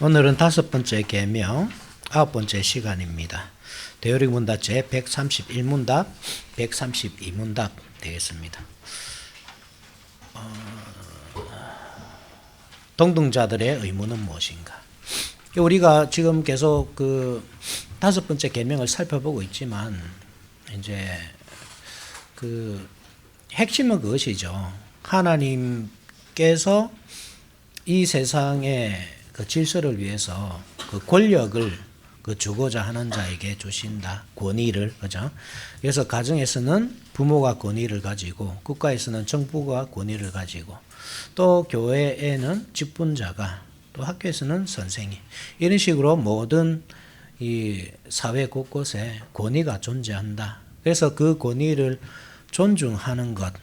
오늘은 5번째 계명 9번째 시간입니다. 대요리 문답 제 131문답, 132문답 되겠습니다. 동등자들의 의무는 무엇인가? 우리가 지금 계속 그 5번째 계명을 살펴보고 있지만 이제 그 핵심은 그것이죠. 하나님께서 이 세상의 그 질서를 위해서 그 권력을 그 주고자 하는 자에게 주신다. 권위를, 그죠? 그래서 가정에서는 부모가 권위를 가지고, 국가에서는 정부가 권위를 가지고, 또 교회에는 직분자가, 또 학교에서는 선생이, 이런 식으로 모든 이 사회 곳곳에 권위가 존재한다. 그래서 그 권위를 존중하는 것,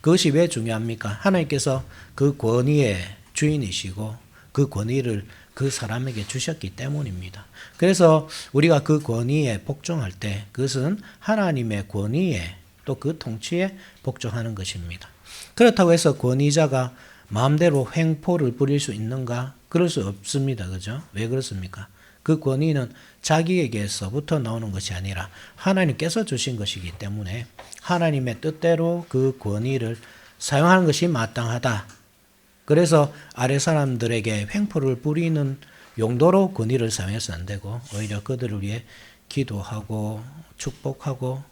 그것이 왜 중요합니까? 하나님께서 그 권위의 주인이시고 그 권위를 그 사람에게 주셨기 때문입니다. 그래서 우리가 그 권위에 복종할 때 그것은 하나님의 권위에 또 그 통치에 복종하는 것입니다. 그렇다고 해서 권위자가 마음대로 횡포를 부릴 수 있는가? 그럴 수 없습니다. 그죠? 왜 그렇습니까? 그 권위는 자기에게서부터 나오는 것이 아니라 하나님께서 주신 것이기 때문에 하나님의 뜻대로 그 권위를 사용하는 것이 마땅하다. 그래서 아래 사람들에게 횡포를 부리는 용도로 권위를 사용해서는 안 되고 오히려 그들을 위해 기도하고 축복하고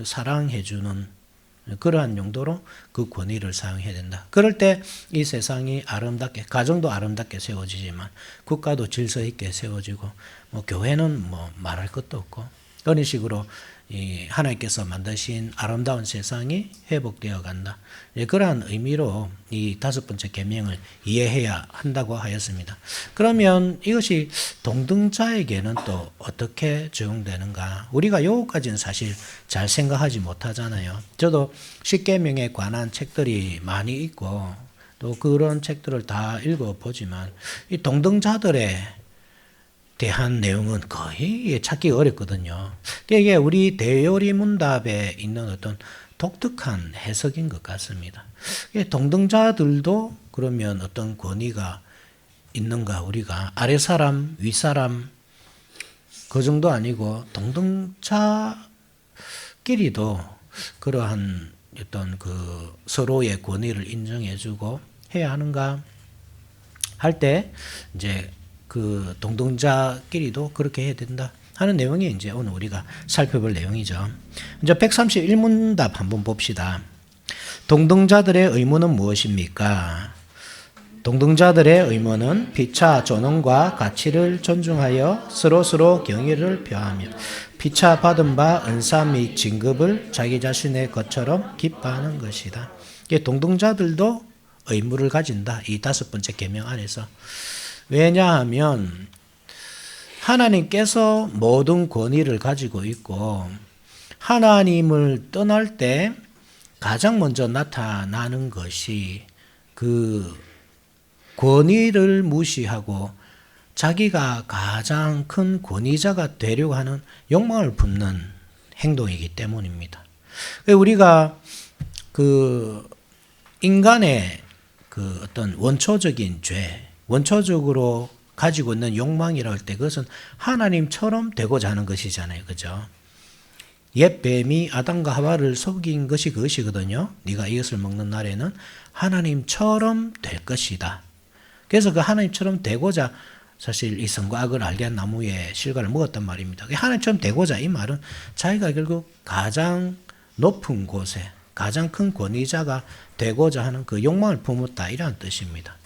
사랑해주는 그러한 용도로 그 권위를 사용해야 된다. 그럴 때 이 세상이 아름답게, 가정도 아름답게 세워지지만 국가도 질서 있게 세워지고 뭐 교회는 뭐 말할 것도 없고 그런 식으로 이 하나님께서 만드신 아름다운 세상이 회복되어 간다. 그러한 의미로 이 5번째 계명을 이해해야 한다고 하였습니다. 그러면 이것이 동등자에게는 또 어떻게 적용되는가? 우리가 요거까지는 사실 잘 생각하지 못하잖아요. 저도 10계명에 관한 책들이 많이 있고 또 그런 책들을 다 읽어보지만 이 동등자들의 대한 내용은 거의 찾기 어렵거든요. 이게 우리 대요리 문답에 있는 어떤 독특한 해석인 것 같습니다. 동등자들도 그러면 어떤 권위가 있는가? 우리가 아래 사람, 위 사람 그 정도 아니고 동등자끼리도 그러한 어떤 그 서로의 권위를 인정해주고 해야 하는가? 할 때 이제 그 동등자끼리도 그렇게 해야 된다 하는 내용이 이제 오늘 우리가 살펴볼 내용이죠. 이제 131문답 한번 봅시다. 동등자들의 의무는 무엇입니까? 동등자들의 의무는 피차 존엄과 가치를 존중하여 서로 경의를 표하며 피차 받은 바 은사 및 진급을 자기 자신의 것처럼 기뻐하는 것이다. 이게 동등자들도 의무를 가진다. 이 5번째 계명 안에서. 왜냐하면 하나님께서 모든 권위를 가지고 있고 하나님을 떠날 때 가장 먼저 나타나는 것이 그 권위를 무시하고 자기가 가장 큰 권위자가 되려고 하는 욕망을 품는 행동이기 때문입니다. 우리가 그 인간의 그 어떤 원초적인 죄, 원초적으로 가지고 있는 욕망이라고 할 때 그것은 하나님처럼 되고자 하는 것이잖아요. 그죠? 옛 뱀이 아담과 하와를 속인 것이 그것이거든요. 네가 이것을 먹는 날에는 하나님처럼 될 것이다. 그래서 그 하나님처럼 되고자 사실 이 선과 악을 알게 한 나무의 실과를 먹었단 말입니다. 하나님처럼 되고자 이 말은 자기가 결국 가장 높은 곳에 가장 큰 권위자가 되고자 하는 그 욕망을 품었다 이라는 뜻입니다.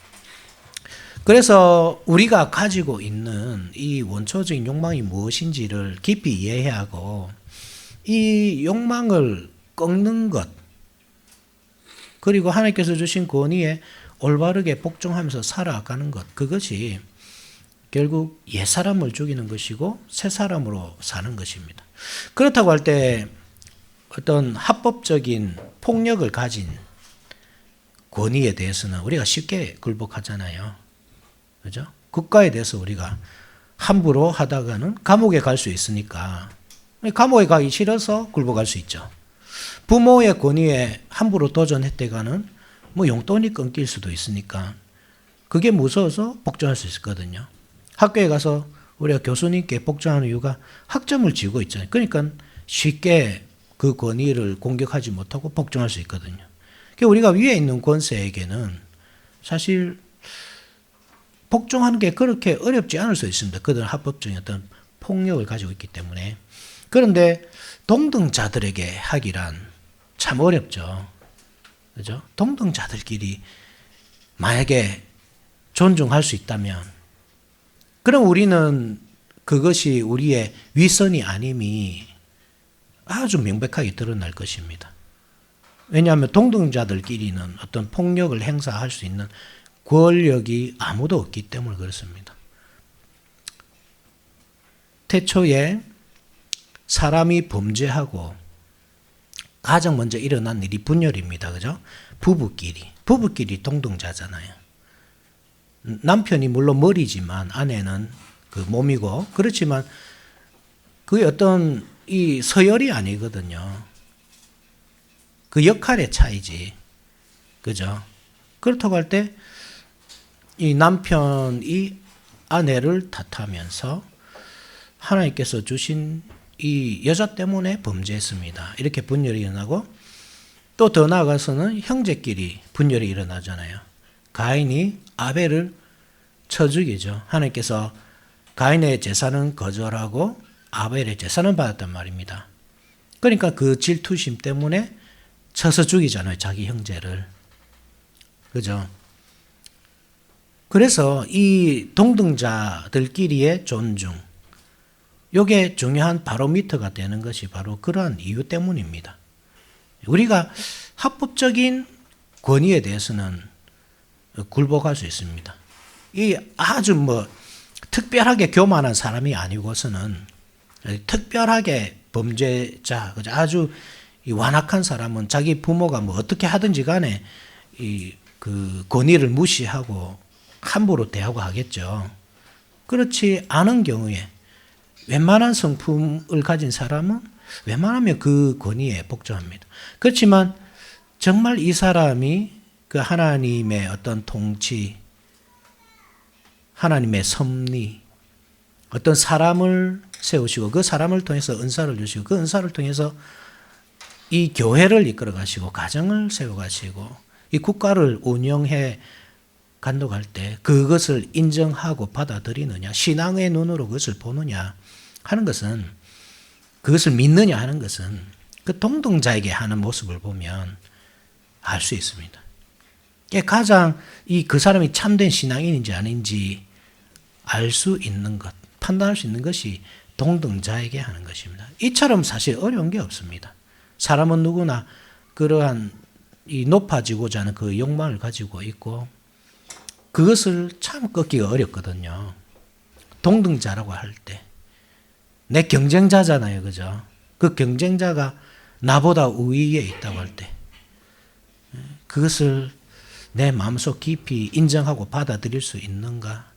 그래서 우리가 가지고 있는 이 원초적인 욕망이 무엇인지를 깊이 이해해야 하고 이 욕망을 꺾는 것 그리고 하나님께서 주신 권위에 올바르게 복종하면서 살아가는 것 그것이 결국 옛사람을 죽이는 것이고 새사람으로 사는 것입니다. 그렇다고 할 때 어떤 합법적인 폭력을 가진 권위에 대해서는 우리가 쉽게 굴복하잖아요. 그죠? 국가에 대해서 우리가 함부로 하다가는 감옥에 갈 수 있으니까 감옥에 가기 싫어서 굴복할 수 있죠. 부모의 권위에 함부로 도전했다가는 뭐 용돈이 끊길 수도 있으니까 그게 무서워서 복종할 수 있었거든요. 학교에 가서 우리가 교수님께 복종하는 이유가 학점을 쥐고 있잖아요. 그러니까 쉽게 그 권위를 공격하지 못하고 복종할 수 있거든요. 그러니까 우리가 위에 있는 권세에게는 사실 복종하는 게 그렇게 어렵지 않을 수 있습니다. 그들은 합법적인 어떤 폭력을 가지고 있기 때문에. 그런데 동등자들에게 하기란 참 어렵죠. 그죠? 동등자들끼리 만약에 존중할 수 있다면, 그럼 우리는 그것이 우리의 위선이 아님이 아주 명백하게 드러날 것입니다. 왜냐하면 동등자들끼리는 어떤 폭력을 행사할 수 있는 권력이 아무도 없기 때문에 그렇습니다. 태초에 사람이 범죄하고 가장 먼저 일어난 일이 분열입니다. 그죠? 부부끼리 동등자잖아요. 남편이 물론 머리지만 아내는 그 몸이고, 그렇지만 그게 어떤 이 서열이 아니거든요. 그 역할의 차이지. 그죠? 그렇다고 할 때 이 남편이 아내를 탓하면서 하나님께서 주신 이 여자 때문에 범죄했습니다. 이렇게 분열이 일어나고, 또 더 나아가서는 형제끼리 분열이 일어나잖아요. 가인이 아벨을 쳐 죽이죠. 하나님께서 가인의 제사는 거절하고 아벨의 제사는 받았단 말입니다. 그러니까 그 질투심 때문에 쳐서 죽이잖아요. 자기 형제를. 그죠? 그래서 이 동등자들끼리의 존중, 이게 중요한 바로미터가 되는 것이 바로 그러한 이유 때문입니다. 우리가 합법적인 권위에 대해서는 굴복할 수 있습니다. 이 아주 특별하게 교만한 사람이 아니고서는 특별하게 범죄자, 아주 완악한 사람은 자기 부모가 어떻게 하든지 간에 그 권위를 무시하고 함부로 대하고 하겠죠. 그렇지 않은 경우에 웬만한 성품을 가진 사람은 웬만하면 그 권위에 복종합니다. 그렇지만 정말 이 사람이 그 하나님의 어떤 통치, 하나님의 섭리, 어떤 사람을 세우시고 그 사람을 통해서 은사를 주시고 그 은사를 통해서 이 교회를 이끌어 가시고 가정을 세워 가시고 이 국가를 운영해 간독할 때 그것을 인정하고 받아들이느냐, 신앙의 눈으로 그것을 보느냐 하는 것은, 그것을 믿느냐 하는 것은 그 동등자에게 하는 모습을 보면 알 수 있습니다. 가장 그 사람이 참된 신앙인인지 아닌지 알 수 있는 것, 판단할 수 있는 것이 동등자에게 하는 것입니다. 이처럼 사실 어려운 게 없습니다. 사람은 누구나 그러한 이 높아지고자 하는 그 욕망을 가지고 있고 그것을 참 꺾기가 어렵거든요. 동등자라고 할 때 내 경쟁자잖아요. 그죠? 그 경쟁자가 나보다 우위에 있다고 할 때 그것을 내 마음속 깊이 인정하고 받아들일 수 있는가?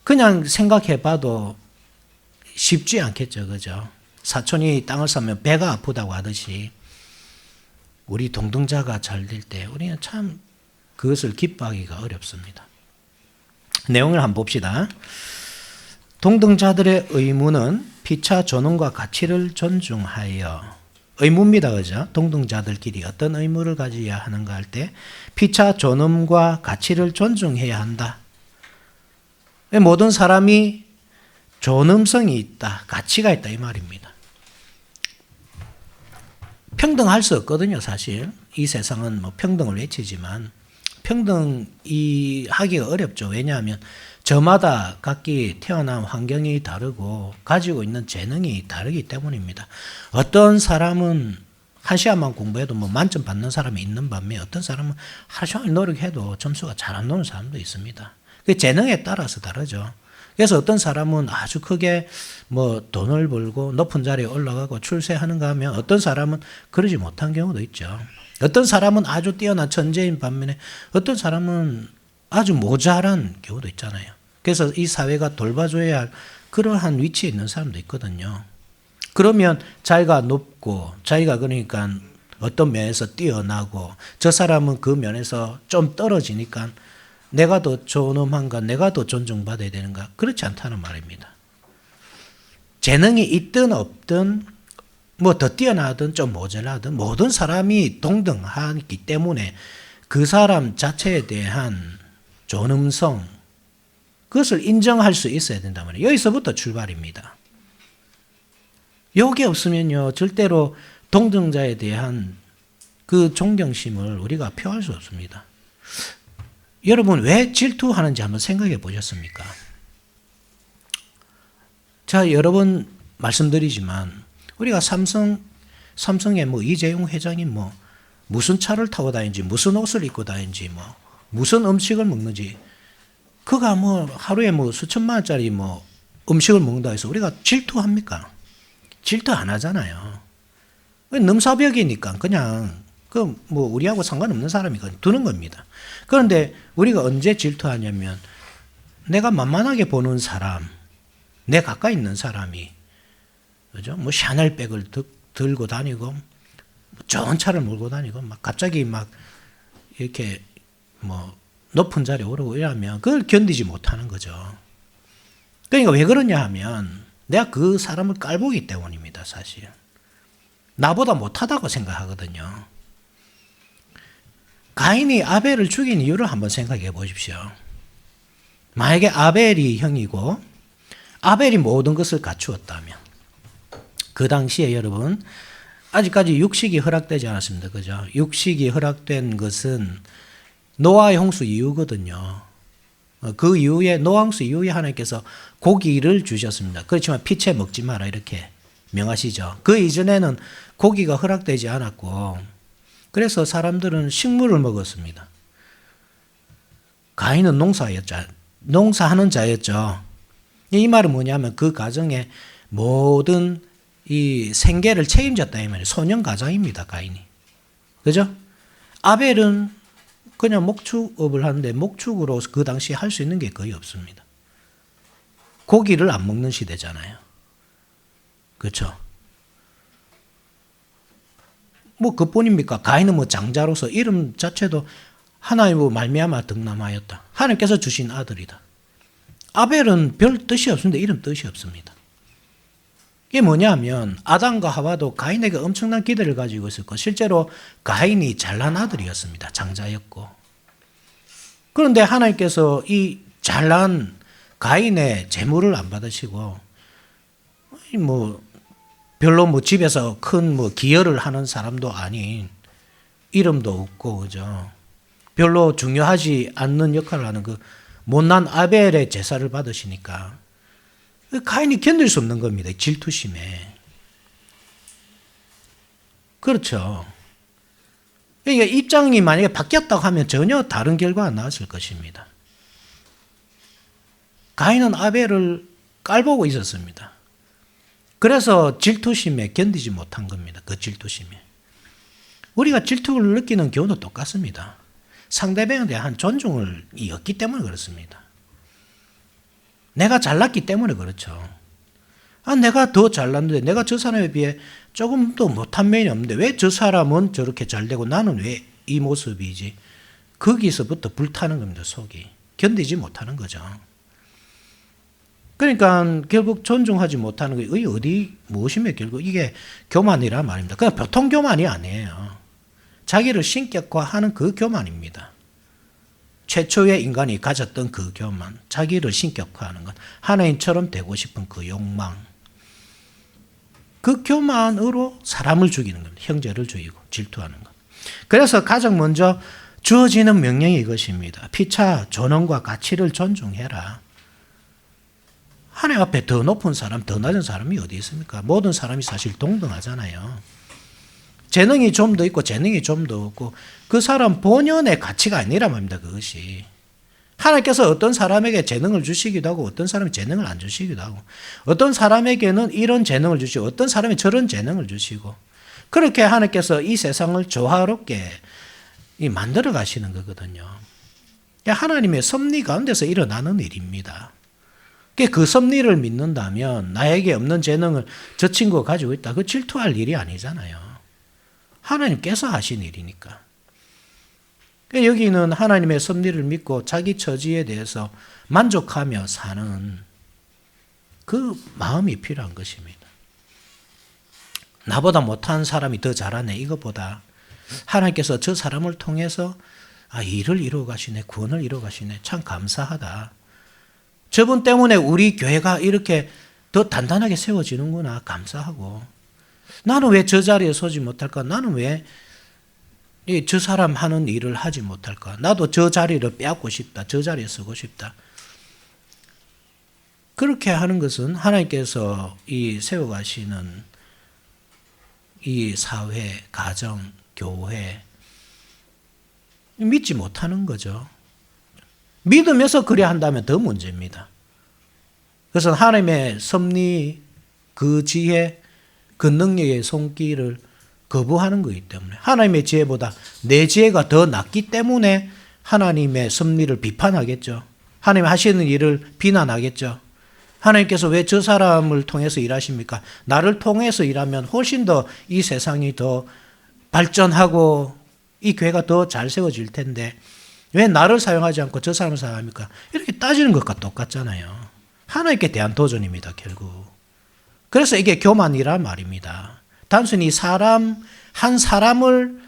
그냥 생각해 봐도 쉽지 않겠죠. 그죠? 사촌이 땅을 사면 배가 아프다고 하듯이 우리 동등자가 잘 될 때 우리는 참 그것을 기뻐하기가 어렵습니다. 내용을 한번 봅시다. 동등자들의 의무는 피차 존엄과 가치를 존중하여, 의무입니다. 그죠? 동등자들끼리 어떤 의무를 가져야 하는가 할 때 피차 존엄과 가치를 존중해야 한다. 모든 사람이 존엄성이 있다, 가치가 있다 이 말입니다. 평등할 수 없거든요. 사실 이 세상은 평등을 외치지만 평등이 하기가 어렵죠. 왜냐하면 저마다 각기 태어난 환경이 다르고 가지고 있는 재능이 다르기 때문입니다. 어떤 사람은 한 시간만 공부해도 만점 받는 사람이 있는 반면에 어떤 사람은 하루 종일 노력해도 점수가 잘 안 나오는 사람도 있습니다. 그 재능에 따라서 다르죠. 그래서 어떤 사람은 아주 크게 돈을 벌고 높은 자리에 올라가고 출세하는가 하면 어떤 사람은 그러지 못한 경우도 있죠. 어떤 사람은 아주 뛰어난 천재인 반면에 어떤 사람은 아주 모자란 경우도 있잖아요. 그래서 이 사회가 돌봐줘야 할 그러한 위치에 있는 사람도 있거든요. 그러면 자기가 높고 자기가 그러니까 어떤 면에서 뛰어나고 저 사람은 그 면에서 좀 떨어지니까 내가 더 존엄한가, 내가 더 존중받아야 되는가, 그렇지 않다는 말입니다. 재능이 있든 없든 뭐 더 뛰어나든 좀 모자라든 모든 사람이 동등하기 때문에 그 사람 자체에 대한 존엄성, 그것을 인정할 수 있어야 된단 말이에요. 여기서부터 출발입니다. 여기 없으면요, 절대로 동등자에 대한 그 존경심을 우리가 표할 수 없습니다. 여러분, 왜 질투하는지 한번 생각해 보셨습니까? 자, 여러 번 말씀드리지만, 우리가 삼성의 뭐 이재용 회장이 뭐 무슨 차를 타고 다니는지, 무슨 옷을 입고 다니는지, 뭐 무슨 음식을 먹는지, 그가 뭐 하루에 뭐 수천만 원짜리 뭐 음식을 먹는다 해서 우리가 질투합니까? 질투 안 하잖아요. 넘사벽이니까 그냥 그 뭐 우리하고 상관없는 사람이 그냥 두는 겁니다. 그런데 우리가 언제 질투하냐면, 내가 만만하게 보는 사람, 내 가까이 있는 사람이, 그죠? 뭐 샤넬백을 들고 다니고, 좋은 차를 몰고 다니고, 막 갑자기 막 이렇게 뭐 높은 자리에 오르고 이러면 그걸 견디지 못하는 거죠. 그러니까 왜 그러냐 하면, 내가 그 사람을 깔보기 때문입니다, 사실. 나보다 못하다고 생각하거든요. 가인이 아벨을 죽인 이유를 한번 생각해 보십시오. 만약에 아벨이 형이고 아벨이 모든 것을 갖추었다면, 그 당시에 여러분 아직까지 육식이 허락되지 않았습니다. 그죠? 육식이 허락된 것은 노아의 홍수 이후거든요. 그 이후에, 노아 홍수 이후에 하나님께서 고기를 주셨습니다. 그렇지만 피채 먹지 마라 이렇게 명하시죠. 그 이전에는 고기가 허락되지 않았고, 그래서 사람들은 식물을 먹었습니다. 가인은 농사하는 자였죠. 이 말은 뭐냐면 그 가정의 모든 이 생계를 책임졌다 이 말이에요. 소년 가장입니다, 가인이. 그죠? 아벨은 그냥 목축업을 하는데 목축으로 그 당시에 할 수 있는 게 거의 없습니다. 고기를 안 먹는 시대잖아요. 그렇죠? 뭐 그뿐입니까? 가인은 뭐 장자로서 이름 자체도 하나님으로 말미암아 득남하였다. 하나님께서 주신 아들이다. 아벨은 별 뜻이 없습니다. 이름 뜻이 없습니다. 이게 뭐냐면 아담과 하와도 가인에게 엄청난 기대를 가지고 있었고, 실제로 가인이 잘난 아들이었습니다. 장자였고. 그런데 하나님께서 이 잘난 가인의 재물을 안 받으시고, 뭐 별로 뭐 집에서 큰 뭐 기여를 하는 사람도 아닌, 이름도 없고, 그죠? 별로 중요하지 않는 역할을 하는 그 못난 아벨의 제사를 받으시니까 가인이 견딜 수 없는 겁니다. 질투심에. 그렇죠. 그러니까 입장이 만약에 바뀌었다고 하면 전혀 다른 결과가 나왔을 것입니다. 가인은 아벨을 깔보고 있었습니다. 그래서 질투심에 견디지 못한 겁니다. 그 질투심에. 우리가 질투를 느끼는 경우도 똑같습니다. 상대방에 대한 존중을 얻기 때문에 그렇습니다. 내가 잘났기 때문에 그렇죠. 내가 더 잘났는데, 내가 저 사람에 비해 조금 더 못한 면이 없는데 왜 저 사람은 저렇게 잘되고 나는 왜 이 모습이지? 거기서부터 불타는 겁니다, 속이. 견디지 못하는 거죠. 그러니까 결국 존중하지 못하는 게 무엇이며 결국 이게 교만이란 말입니다. 그냥 보통 교만이 아니에요. 자기를 신격화하는 그 교만입니다. 최초의 인간이 가졌던 그 교만, 자기를 신격화하는 것, 하나님처럼 되고 싶은 그 욕망, 그 교만으로 사람을 죽이는 겁니다. 형제를 죽이고 질투하는 것. 그래서 가장 먼저 주어지는 명령이 이것입니다. 피차 존엄과 가치를 존중해라. 하나님 앞에 더 높은 사람, 더 낮은 사람이 어디 있습니까? 모든 사람이 사실 동등하잖아요. 재능이 좀 더 있고 재능이 좀 더 없고, 그 사람 본연의 가치가 아니란 말입니다. 그것이. 하나님께서 어떤 사람에게 재능을 주시기도 하고 어떤 사람이 재능을 안 주시기도 하고, 어떤 사람에게는 이런 재능을 주시고 어떤 사람이 저런 재능을 주시고, 그렇게 하나님께서 이 세상을 조화롭게 만들어 가시는 거거든요. 하나님의 섭리 가운데서 일어나는 일입니다. 그 섭리를 믿는다면 나에게 없는 재능을 저 친구가 가지고 있다. 그 질투할 일이 아니잖아요. 하나님께서 하신 일이니까. 여기는 하나님의 섭리를 믿고 자기 처지에 대해서 만족하며 사는 그 마음이 필요한 것입니다. 나보다 못한 사람이 더 잘하네 이것보다 하나님께서 저 사람을 통해서 일을 이루어 가시네, 구원을 이루어 가시네, 참 감사하다. 저분 때문에 우리 교회가 이렇게 더 단단하게 세워지는구나, 감사하고. 나는 왜 저 자리에 서지 못할까? 나는 왜 저 사람 하는 일을 하지 못할까? 나도 저 자리를 빼앗고 싶다. 저 자리에 서고 싶다. 그렇게 하는 것은 하나님께서 이 세워가시는 이 사회, 가정, 교회 믿지 못하는 거죠. 믿으면서 그래 한다면 더 문제입니다. 그래서 하나님의 섭리, 그 지혜, 그 능력의 손길을 거부하는 거기 때문에 하나님의 지혜보다 내 지혜가 더 낫기 때문에 하나님의 섭리를 비판하겠죠. 하나님 하시는 일을 비난하겠죠. 하나님께서 왜 저 사람을 통해서 일하십니까? 나를 통해서 일하면 훨씬 더 이 세상이 더 발전하고 이 교회가 더 잘 세워질 텐데 왜 나를 사용하지 않고 저 사람을 사용합니까? 이렇게 따지는 것과 똑같잖아요. 하나님께 대한 도전입니다, 결국. 그래서 이게 교만이란 말입니다. 단순히 한 사람을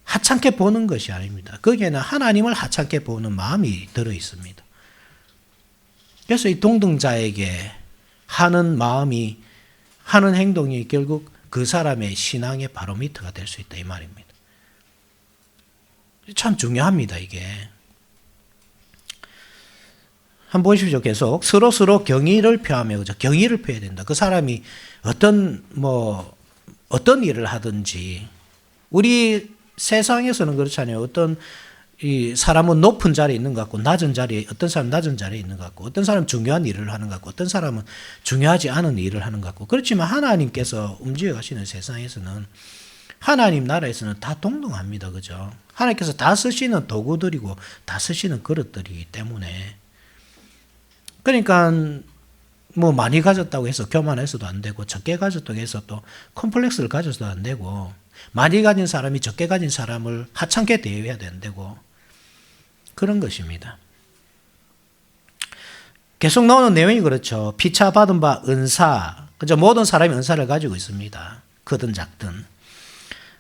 하찮게 보는 것이 아닙니다. 거기에는 하나님을 하찮게 보는 마음이 들어 있습니다. 그래서 이 동등자에게 하는 마음이, 하는 행동이 결국 그 사람의 신앙의 바로미터가 될 수 있다 이 말입니다. 참 중요합니다, 이게. 한번 보십시오. 계속 서로 경의를 표하며, 그죠? 경의를 표해야 된다. 그 사람이 어떤 일을 하든지, 우리 세상에서는 그렇잖아요. 어떤 이 사람은 높은 자리에 있는 것 같고, 낮은 자리에, 어떤 사람은 낮은 자리에 있는 것 같고, 어떤 사람은 중요한 일을 하는 것 같고, 어떤 사람은 중요하지 않은 일을 하는 것 같고, 그렇지만 하나님께서 움직여 가시는 세상에서는, 하나님 나라에서는 다 동등합니다. 그죠? 하나님께서 다 쓰시는 도구들이고, 다 쓰시는 그릇들이기 때문에, 그러니까 많이 가졌다고 해서 교만해서도 안 되고 적게 가졌다고 해서 또 컴플렉스를 가져서도 안 되고 많이 가진 사람이 적게 가진 사람을 하찮게 대해야 된다고 그런 것입니다. 계속 나오는 내용이 그렇죠. 피차 받은 바 은사, 그죠? 모든 사람이 은사를 가지고 있습니다. 크든 작든.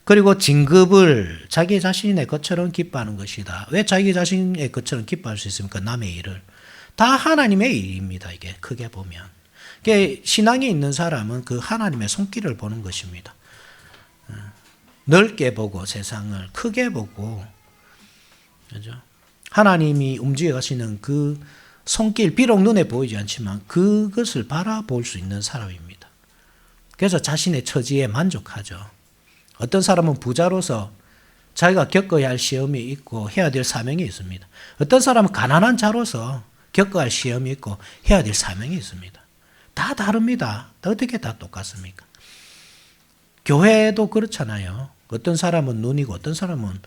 그리고 진급을 자기 자신의 것처럼 기뻐하는 것이다. 왜 자기 자신의 것처럼 기뻐할 수 있습니까? 남의 일을. 다 하나님의 일입니다. 이게 크게 보면. 신앙이 있는 사람은 그 하나님의 손길을 보는 것입니다. 넓게 보고 세상을 크게 보고, 그죠? 하나님이 움직여 가시는 그 손길, 비록 눈에 보이지 않지만 그것을 바라볼 수 있는 사람입니다. 그래서 자신의 처지에 만족하죠. 어떤 사람은 부자로서 자기가 겪어야 할 시험이 있고 해야 될 사명이 있습니다. 어떤 사람은 가난한 자로서 겪어야 할 시험이 있고 해야 될 사명이 있습니다. 다 다릅니다. 어떻게 다 똑같습니까? 교회도 그렇잖아요. 어떤 사람은 눈이고 어떤 사람은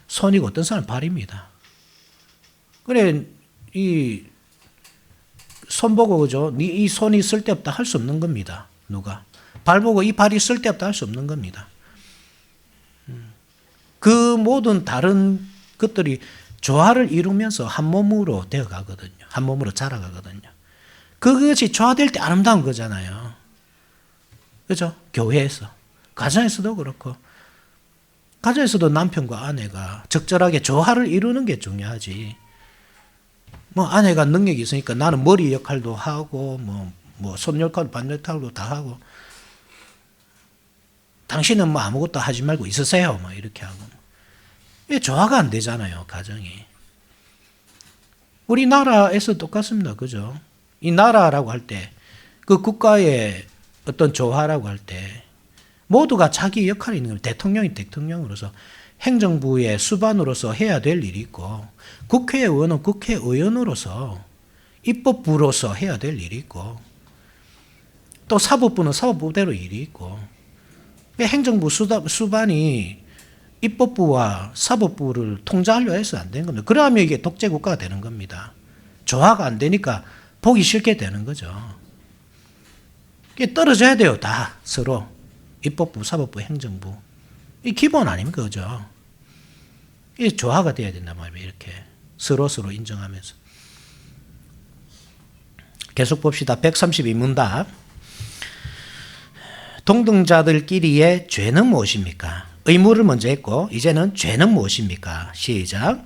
손이고 어떤 사람은 발입니다. 그래, 이 손 보고, 그죠? 이 손이 쓸데없다 할 수 없는 겁니다. 누가? 발 보고 이 발이 쓸데없다 할 수 없는 겁니다. 그 모든 다른 것들이 조화를 이루면서 한 몸으로 되어 가거든요. 한 몸으로 자라가거든요. 그것이 조화될 때 아름다운 거잖아요. 그죠? 교회에서. 가정에서도 그렇고. 가정에서도 남편과 아내가 적절하게 조화를 이루는 게 중요하지. 아내가 능력이 있으니까 나는 머리 역할도 하고, 손 역할도 반 역할도 다 하고, 당신은 아무것도 하지 말고 있으세요. 이렇게 하고. 이게 조화가 안 되잖아요, 가정이. 우리나라에서 똑같습니다. 그죠? 이 나라라고 할 때, 그 국가의 어떤 조화라고 할 때, 모두가 자기 역할이 있는 겁니다. 대통령이 대통령으로서, 행정부의 수반으로서 해야 될 일이 있고, 국회의원은 국회의원으로서, 입법부로서 해야 될 일이 있고, 또 사법부는 사법부대로 일이 있고, 행정부 수반이 입법부와 사법부를 통제하려 해서 안 되는 겁니다. 그러면 이게 독재국가가 되는 겁니다. 조화가 안 되니까 보기 싫게 되는 거죠. 이게 떨어져야 돼요, 다 서로. 입법부, 사법부, 행정부. 이 기본 아닙니까? 그죠? 이 조화가 돼야 된단 말이에요. 이렇게 서로 인정하면서. 계속 봅시다. 132문답. 동등자들끼리의 죄는 무엇입니까? 의무를 먼저 했고 이제는 죄는 무엇입니까? 시작.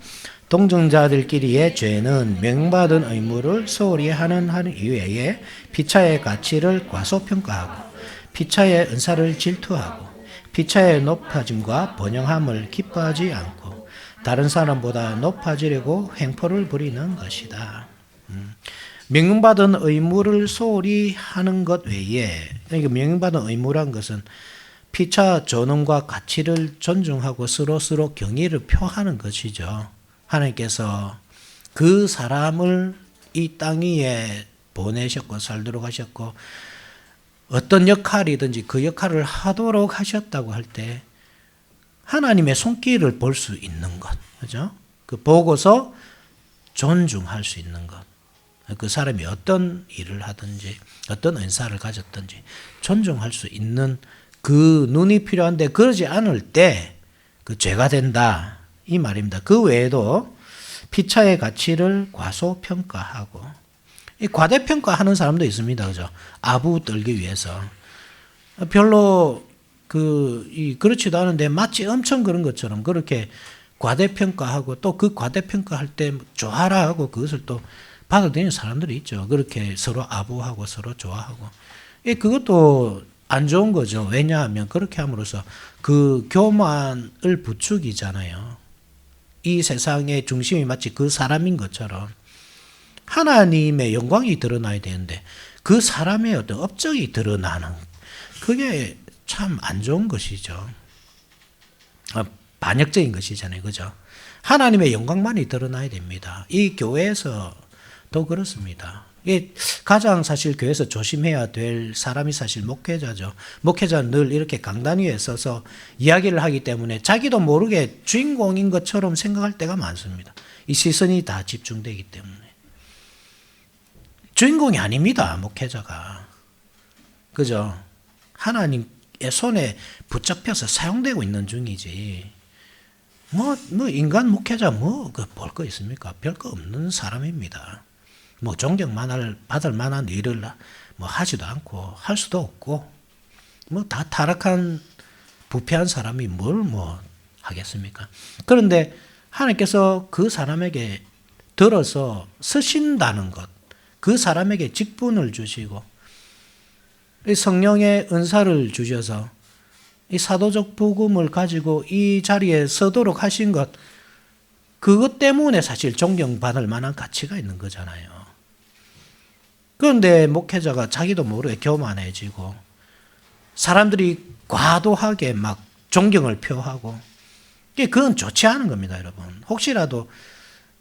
동등자들끼리의 죄는 명받은 의무를 소홀히 하는 이외에 피차의 가치를 과소평가하고 피차의 은사를 질투하고 피차의 높아짐과 번영함을 기뻐하지 않고 다른 사람보다 높아지려고 횡포를 부리는 것이다. 명받은 의무를 소홀히 하는 것 외에, 그러니까 명받은 의무란 것은 피차 존엄과 가치를 존중하고 서로 경의를 표하는 것이죠. 하나님께서 그 사람을 이 땅 위에 보내셨고 살도록 하셨고 어떤 역할이든지 그 역할을 하도록 하셨다고 할 때 하나님의 손길을 볼 수 있는 것, 그죠? 그 보고서 존중할 수 있는 것. 그 사람이 어떤 일을 하든지 어떤 은사를 가졌든지 존중할 수 있는 그 눈이 필요한데 그러지 않을 때 그 죄가 된다 이 말입니다. 그 외에도 피차의 가치를 과소평가하고 이 과대평가하는 사람도 있습니다. 그죠? 아부 떨기 위해서 별로 그렇지도 않은데 마치 엄청 그런 것처럼 그렇게 과대평가하고 또 그 과대평가할 때 좋아라 하고 그것을 또 받아들이는 사람들이 있죠. 그렇게 서로 아부하고 서로 좋아하고. 그것도 안 좋은 거죠. 왜냐하면 그렇게 함으로써 그 교만을 부추기잖아요. 이 세상의 중심이 마치 그 사람인 것처럼 하나님의 영광이 드러나야 되는데 그 사람의 어떤 업적이 드러나는 그게 참 안 좋은 것이죠. 반역적인 것이잖아요. 그죠? 하나님의 영광만이 드러나야 됩니다. 이 교회에서 또 그렇습니다. 가장 사실 교회에서 조심해야 될 사람이 사실 목회자죠. 목회자는 늘 이렇게 강단 위에 서서 이야기를 하기 때문에 자기도 모르게 주인공인 것처럼 생각할 때가 많습니다. 이 시선이 다 집중되기 때문에. 주인공이 아닙니다. 목회자가. 그죠? 하나님의 손에 붙잡혀서 사용되고 있는 중이지. 인간 목회자 볼 거 있습니까? 별 거 없는 사람입니다. 존경만 받을 만한 일을 하지도 않고 할 수도 없고 다 타락한 부패한 사람이 뭘 하겠습니까? 그런데 하나님께서 그 사람에게 들어서 쓰신다는 것, 그 사람에게 직분을 주시고 이 성령의 은사를 주셔서 이 사도적 복음을 가지고 이 자리에 서도록 하신 것, 그것 때문에 사실 존경받을 만한 가치가 있는 거잖아요. 그런데 목회자가 자기도 모르게 교만해지고 사람들이 과도하게 막 존경을 표하고 그건 좋지 않은 겁니다, 여러분. 혹시라도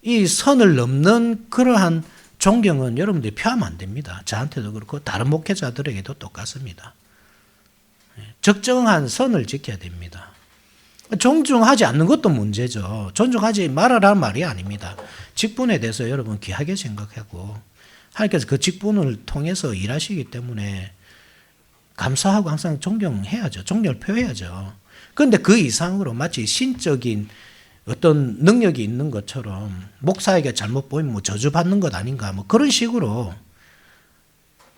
이 선을 넘는 그러한 존경은 여러분들이 표하면 안 됩니다. 저한테도 그렇고 다른 목회자들에게도 똑같습니다. 적정한 선을 지켜야 됩니다. 존중하지 않는 것도 문제죠. 존중하지 말아라는 말이 아닙니다. 직분에 대해서 여러분 귀하게 생각하고 하나님께서 그 직분을 통해서 일하시기 때문에 감사하고 항상 존경해야죠. 존경을 표해야죠. 그런데 그 이상으로 마치 신적인 어떤 능력이 있는 것처럼 목사에게 잘못 보이면 저주받는 것 아닌가 그런 식으로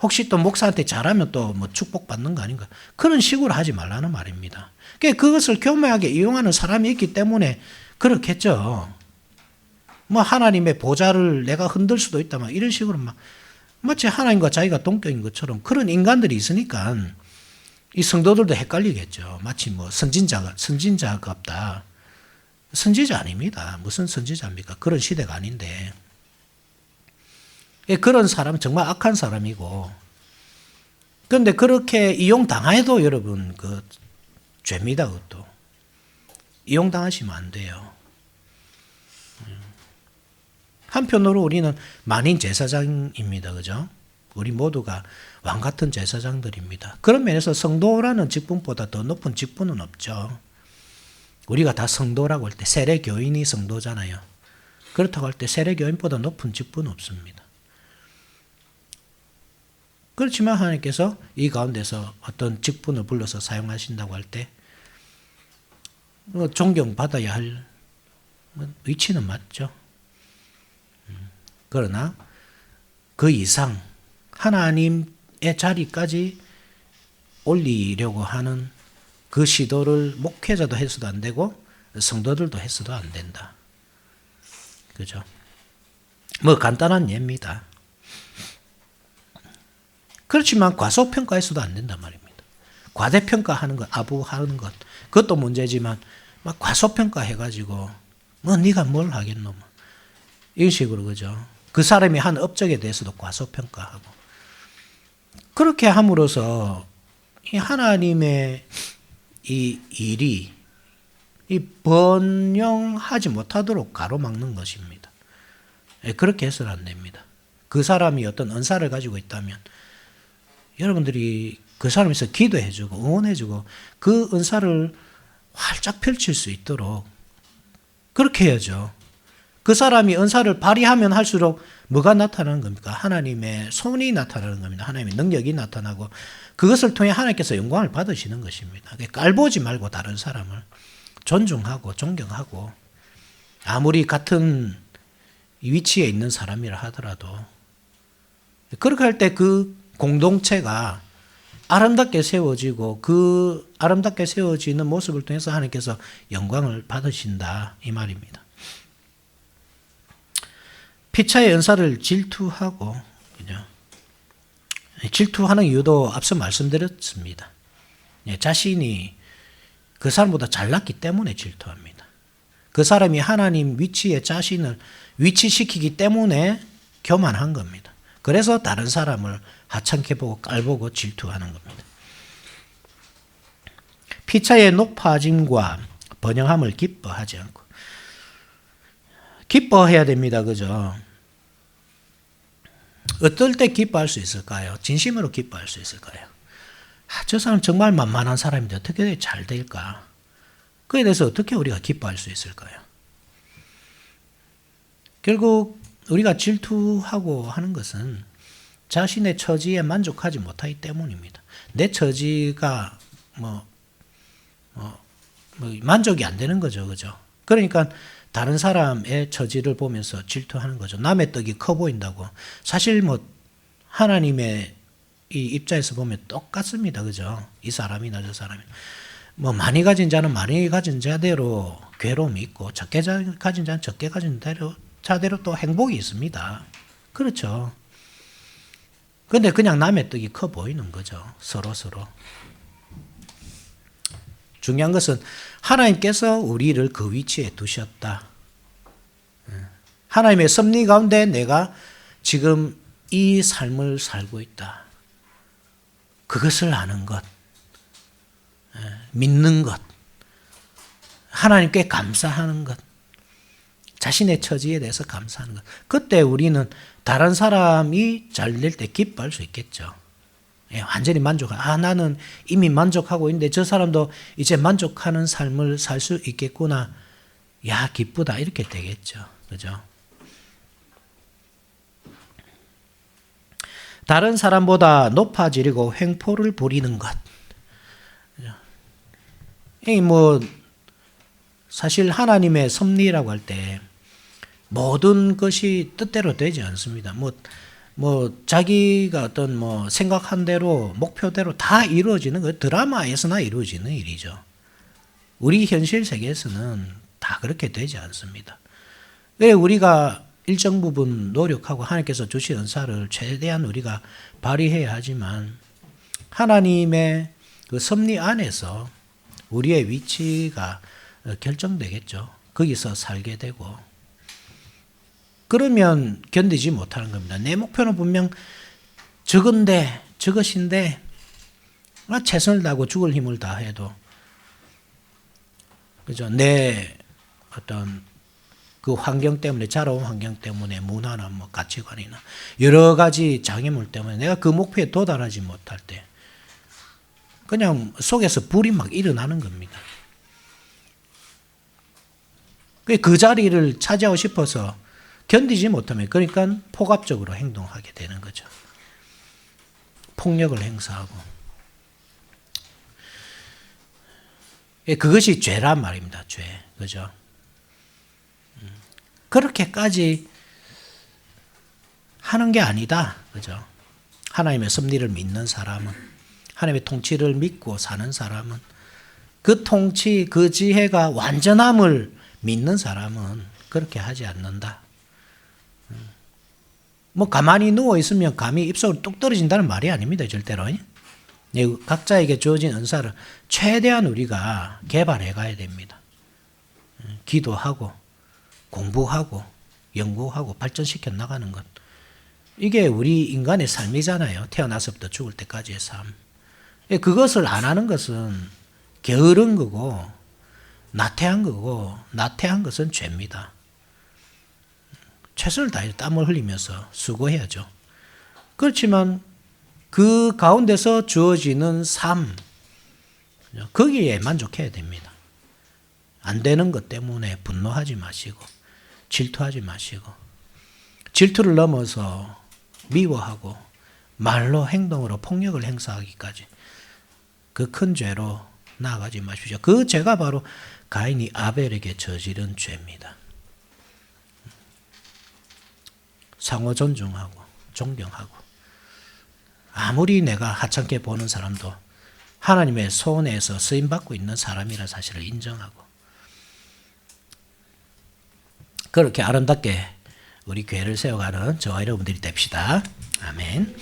혹시 또 목사한테 잘하면 또 축복받는 거 아닌가 그런 식으로 하지 말라는 말입니다. 그것을 교묘하게 이용하는 사람이 있기 때문에 그렇겠죠. 하나님의 보좌를 내가 흔들 수도 있다 이런 식으로 마치 하나님과 자기가 동격인 것처럼 그런 인간들이 있으니까 이 성도들도 헷갈리겠죠. 마치 선진자 같다. 선지자 아닙니다. 무슨 선지자입니까? 그런 시대가 아닌데. 그런 사람 정말 악한 사람이고 그런데 그렇게 이용당해도 여러분 죄입니다. 그것도. 이용당하시면 안 돼요. 한편으로 우리는 만인 제사장입니다. 그죠? 우리 모두가 왕 같은 제사장들입니다. 그런 면에서 성도라는 직분보다 더 높은 직분은 없죠. 우리가 다 성도라고 할 때 세례교인이 성도잖아요. 그렇다고 할 때 세례교인보다 높은 직분은 없습니다. 그렇지만 하나님께서 이 가운데서 어떤 직분을 불러서 사용하신다고 할 때 존경받아야 할 위치는 맞죠. 그러나 그 이상 하나님의 자리까지 올리려고 하는 그 시도를 목회자도 해서도 안 되고 성도들도 해서도 안 된다. 그죠? 뭐 간단한 예입니다. 그렇지만 과소평가해서도 안 된단 말입니다. 과대평가하는 것, 아부하는 것, 그것도 문제지만 막 과소평가해가지고 뭐 네가 뭘 하겠노, 뭐. 이런 식으로, 그죠? 그 사람이 한 업적에 대해서도 과소평가하고 그렇게 함으로써 이 하나님의 이 일이 이 번영하지 못하도록 가로막는 것입니다. 그렇게 해서는 안 됩니다. 그 사람이 어떤 은사를 가지고 있다면 여러분들이 그 사람에서 기도해주고 응원해주고 그 은사를 활짝 펼칠 수 있도록 그렇게 해야죠. 그 사람이 은사를 발휘하면 할수록 뭐가 나타나는 겁니까? 하나님의 손이 나타나는 겁니다. 하나님의 능력이 나타나고 그것을 통해 하나님께서 영광을 받으시는 것입니다. 깔보지 말고 다른 사람을 존중하고 존경하고 아무리 같은 위치에 있는 사람이라 하더라도 그렇게 할 때 그 공동체가 아름답게 세워지고 그 아름답게 세워지는 모습을 통해서 하나님께서 영광을 받으신다 이 말입니다. 피차의 은사를 질투하고, 그죠? 질투하는 이유도 앞서 말씀드렸습니다. 자신이 그 사람보다 잘났기 때문에 질투합니다. 그 사람이 하나님 위치에 자신을 위치시키기 때문에 교만한 겁니다. 그래서 다른 사람을 하찮게 보고 깔보고 질투하는 겁니다. 피차의 높아짐과 번영함을 기뻐하지 않고 기뻐해야 됩니다. 그죠? 어떨 때 기뻐할 수 있을까요? 진심으로 기뻐할 수 있을까요? 저 사람 정말 만만한 사람인데 어떻게 잘 될까? 그에 대해서 어떻게 우리가 기뻐할 수 있을까요? 결국 우리가 질투하고 하는 것은 자신의 처지에 만족하지 못하기 때문입니다. 내 처지가 만족이 안 되는 거죠. 그죠? 그러니까 다른 사람의 처지를 보면서 질투하는 거죠. 남의 떡이 커 보인다고. 사실 하나님의 이 입장에서 보면 똑같습니다. 그죠? 이 사람이나 저 사람이나. 많이 가진 자는 많이 가진 자대로 괴로움이 있고, 적게 가진 자는 적게 가진 자대로 또 행복이 있습니다. 그렇죠. 근데 그냥 남의 떡이 커 보이는 거죠. 서로. 중요한 것은 하나님께서 우리를 그 위치에 두셨다. 하나님의 섭리 가운데 내가 지금 이 삶을 살고 있다. 그것을 아는 것, 믿는 것, 하나님께 감사하는 것, 자신의 처지에 대해서 감사하는 것. 그때 우리는 다른 사람이 잘 될 때 기뻐할 수 있겠죠. 완전히 나는 이미 만족하고 있는데 저 사람도 이제 만족하는 삶을 살 수 있겠구나. 야, 기쁘다. 이렇게 되겠죠. 그죠? 다른 사람보다 높아지려고 횡포를 부리는 것. 사실 하나님의 섭리라고 할 때 모든 것이 뜻대로 되지 않습니다. 자기가 어떤 생각한 대로 목표대로 다 이루어지는 거 드라마에서나 이루어지는 일이죠. 우리 현실 세계에서는 다 그렇게 되지 않습니다. 왜 우리가 일정 부분 노력하고 하나님께서 주신 은사를 최대한 우리가 발휘해야 하지만 하나님의 그 섭리 안에서 우리의 위치가 결정되겠죠. 거기서 살게 되고 그러면 견디지 못하는 겁니다. 내 목표는 분명 저것인데 최선을 다하고 죽을 힘을 다해도 그죠? 내 어떤 그 환경 때문에 자라온 환경 때문에 문화나 가치관이나 여러 가지 장애물 때문에 내가 그 목표에 도달하지 못할 때 그냥 속에서 불이 막 일어나는 겁니다. 그 자리를 차지하고 싶어서 견디지 못하면 그러니까 폭압적으로 행동하게 되는 거죠. 폭력을 행사하고 그것이 죄란 말입니다. 죄. 그죠? 그렇게까지 하는 게 아니다. 그죠? 하나님의 섭리를 믿는 사람은, 하나님의 통치를 믿고 사는 사람은, 그 통치, 그 지혜가 완전함을 믿는 사람은 그렇게 하지 않는다. 뭐 가만히 누워 있으면 감이 입속으로 뚝 떨어진다는 말이 아닙니다. 절대로. 각자에게 주어진 은사를 최대한 우리가 개발해 가야 됩니다. 기도하고 공부하고 연구하고 발전시켜 나가는 것. 이게 우리 인간의 삶이잖아요. 태어나서부터 죽을 때까지의 삶. 그것을 안 하는 것은 게으른 거고 나태한 거고, 나태한 것은 죄입니다. 최선을 다해 땀을 흘리면서 수고해야죠. 그렇지만 그 가운데서 주어지는 삶, 거기에 만족해야 됩니다. 안 되는 것 때문에 분노하지 마시고 질투하지 마시고, 질투를 넘어서 미워하고 말로 행동으로 폭력을 행사하기까지 그 큰 죄로 나아가지 마십시오. 그 죄가 바로 가인이 아벨에게 저지른 죄입니다. 상호 존중하고 존경하고, 아무리 내가 하찮게 보는 사람도 하나님의 손에서 쓰임받고 있는 사람이라 사실을 인정하고, 그렇게 아름답게 우리 교회를 세워가는 저와 여러분들이 됩시다. 아멘.